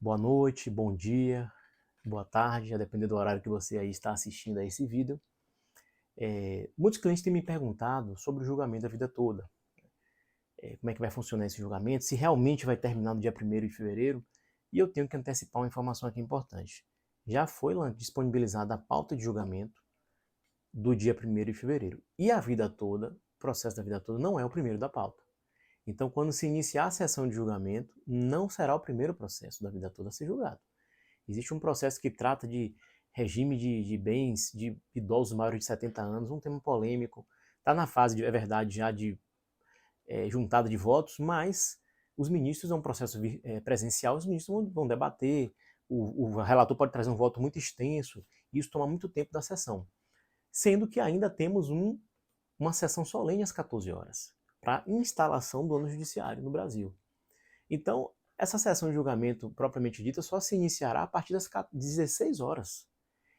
Boa noite, bom dia, boa tarde, a depender do horário que você aí está assistindo a esse vídeo. Muitos clientes têm me perguntado sobre o julgamento da vida toda. Como é que vai funcionar esse julgamento, se realmente vai terminar no dia 1º de fevereiro. E eu tenho que antecipar uma informação aqui importante. Já foi disponibilizada a pauta de julgamento do dia 1º de fevereiro. E a vida toda, o processo da vida toda, não é o primeiro da pauta. Então, quando se iniciar a sessão de julgamento, não será o primeiro processo da vida toda a ser julgado. Existe um processo que trata de regime de bens de idosos maiores de 70 anos, um tema polêmico. Está na fase, é verdade, já de juntada de votos, mas os ministros, é um processo presencial, os ministros vão debater, o relator pode trazer um voto muito extenso, e isso toma muito tempo da sessão. Sendo que ainda temos uma sessão solene às 14 horas, para instalação do ano judiciário no Brasil. Então, essa sessão de julgamento propriamente dita só se iniciará a partir das 16 horas.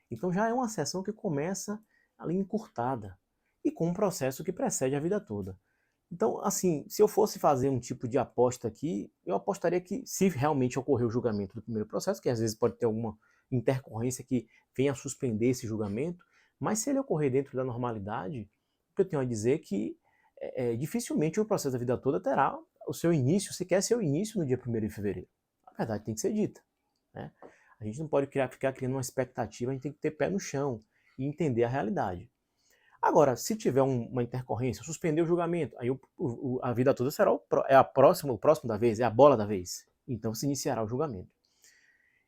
Então já é uma sessão que começa ali encurtada e com um processo que precede a vida toda. Então, assim, se eu fosse fazer um tipo de aposta aqui, eu apostaria que se realmente ocorrer o julgamento do primeiro processo, que às vezes pode ter alguma intercorrência que venha a suspender esse julgamento, mas se ele ocorrer dentro da normalidade, o que eu tenho a dizer é que dificilmente o processo da vida toda terá o seu início, se quer seu início no dia 1º de fevereiro. A verdade tem que ser dita, né? A gente não pode ficar criando uma expectativa, a gente tem que ter pé no chão e entender a realidade. Agora, se tiver uma intercorrência, suspender o julgamento, aí a vida toda será o próximo da vez, é a bola da vez. Então se iniciará o julgamento.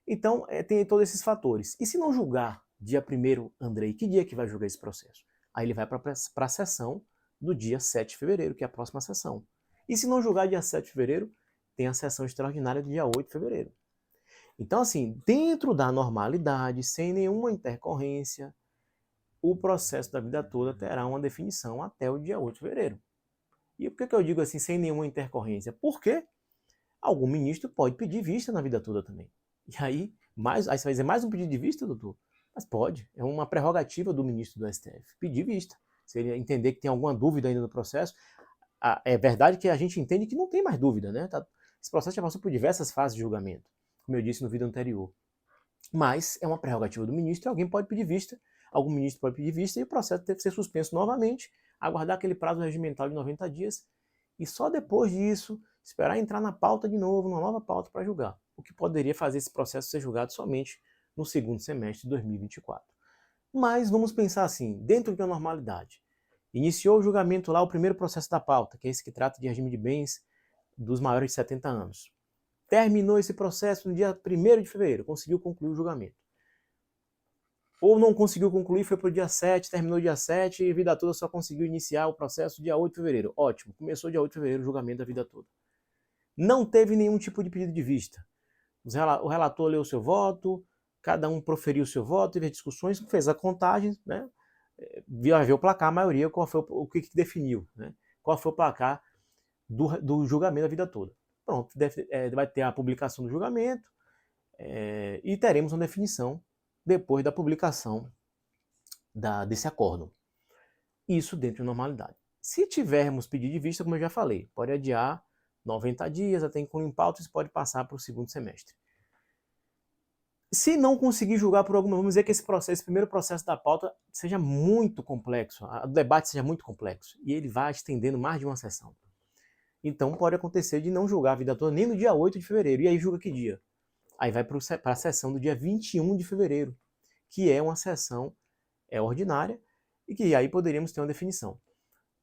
Então, tem todos esses fatores. E se não julgar dia 1º, Andrei, que dia que vai julgar esse processo? Aí ele vai para a sessão do dia 7 de fevereiro, que é a próxima sessão. E se não julgar dia 7 de fevereiro, tem a sessão extraordinária do dia 8 de fevereiro. Então, assim, dentro da normalidade, sem nenhuma intercorrência, o processo da vida toda terá uma definição até o dia 8 de fevereiro. E por que eu digo assim, sem nenhuma intercorrência? Porque algum ministro pode pedir vista na vida toda também. E aí você vai dizer, mais um pedido de vista, doutor? Mas pode, é uma prerrogativa do ministro do STF, pedir vista. Se ele entender que tem alguma dúvida ainda no processo, é verdade que a gente entende que não tem mais dúvida, né? Esse processo já passou por diversas fases de julgamento, como eu disse no vídeo anterior. Mas é uma prerrogativa do ministro, alguém pode pedir vista, algum ministro pode pedir vista e o processo deve ser suspenso novamente, aguardar aquele prazo regimental de 90 dias e só depois disso esperar entrar na pauta de novo, numa nova pauta para julgar, o que poderia fazer esse processo ser julgado somente no segundo semestre de 2024. Mas vamos pensar assim, dentro de uma normalidade. Iniciou o julgamento lá, o primeiro processo da pauta, que é esse que trata de regime de bens dos maiores de 70 anos. Terminou esse processo no dia 1º de fevereiro, conseguiu concluir o julgamento. Ou não conseguiu concluir, foi para o dia 7, terminou dia 7 e a vida toda só conseguiu iniciar o processo dia 8 de fevereiro. Ótimo, começou dia 8 de fevereiro o julgamento da vida toda. Não teve nenhum tipo de pedido de vista. O relator leu o seu voto, cada um proferiu o seu voto, teve discussões, fez a contagem, né? Vai ver o placar, a maioria, qual foi o que definiu, né? Qual foi o placar do julgamento da vida toda. Pronto, vai ter a publicação do julgamento e teremos uma definição depois da publicação desse acórdão. Isso dentro de normalidade. Se tivermos pedido de vista, como eu já falei, pode adiar 90 dias, até incluir em pauta, isso pode passar para o segundo semestre. Se não conseguir julgar por alguma, vamos dizer que esse primeiro processo da pauta seja muito complexo, o debate seja muito complexo, e ele vai estendendo mais de uma sessão. Então pode acontecer de não julgar a vida toda nem no dia 8 de fevereiro. E aí julga que dia? Aí vai para a sessão do dia 21 de fevereiro, que é uma sessão ordinária, e que aí poderíamos ter uma definição.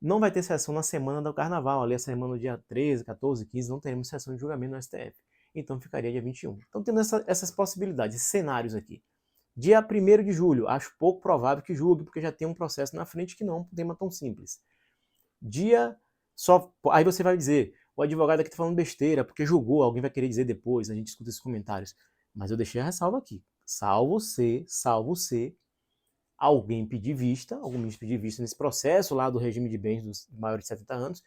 Não vai ter sessão na semana do carnaval, ali a semana do dia 13, 14, 15, não teremos sessão de julgamento no STF. Então ficaria dia 21. Então temos essas possibilidades, esses cenários aqui. Dia 1º de julho, acho pouco provável que julgue, porque já tem um processo na frente que não é um tema tão simples. Aí você vai dizer, o advogado aqui está falando besteira, porque julgou, alguém vai querer dizer depois, a gente escuta esses comentários. Mas eu deixei a ressalva aqui. Salvo se alguém pedir vista, algum ministro pedir vista nesse processo lá do regime de bens dos maiores de 70 anos,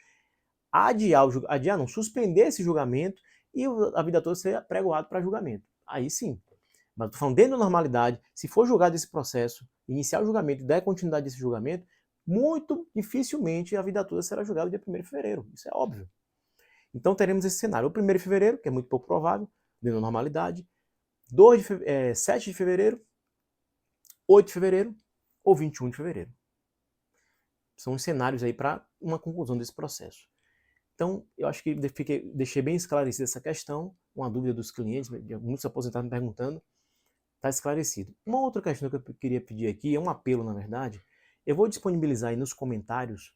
suspender esse julgamento e a vida toda ser pregoado para julgamento. Aí sim. Mas eu estou falando dentro da normalidade, se for julgado esse processo, iniciar o julgamento e dar continuidade desse julgamento, muito dificilmente a vida toda será julgada dia 1º de fevereiro. Isso é óbvio. Então teremos esse cenário. O 1º de fevereiro, que é muito pouco provável, dentro da normalidade. 7 de fevereiro, 8 de fevereiro ou 21 de fevereiro. São os cenários aí para uma conclusão desse processo. Então, eu acho que deixei bem esclarecida essa questão, uma dúvida dos clientes, muitos aposentados me perguntando, está esclarecido. Uma outra questão que eu queria pedir aqui, é um apelo na verdade, eu vou disponibilizar aí nos comentários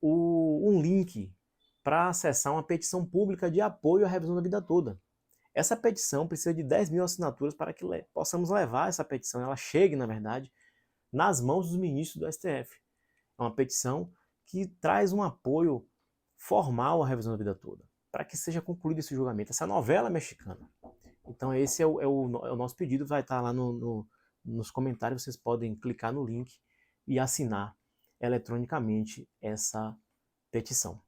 um link para acessar uma petição pública de apoio à revisão da vida toda. Essa petição precisa de 10 mil assinaturas para que possamos levar essa petição, ela chegue, na verdade, nas mãos dos ministros do STF. É uma petição que traz um apoio formal à revisão da vida toda, para que seja concluído esse julgamento, essa novela mexicana. Então esse é o nosso pedido, vai estar lá nos comentários, vocês podem clicar no link e assinar eletronicamente essa petição.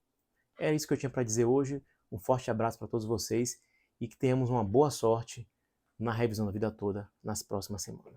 É isso que eu tinha para dizer hoje, um forte abraço para todos vocês e que tenhamos uma boa sorte na revisão da vida toda nas próximas semanas.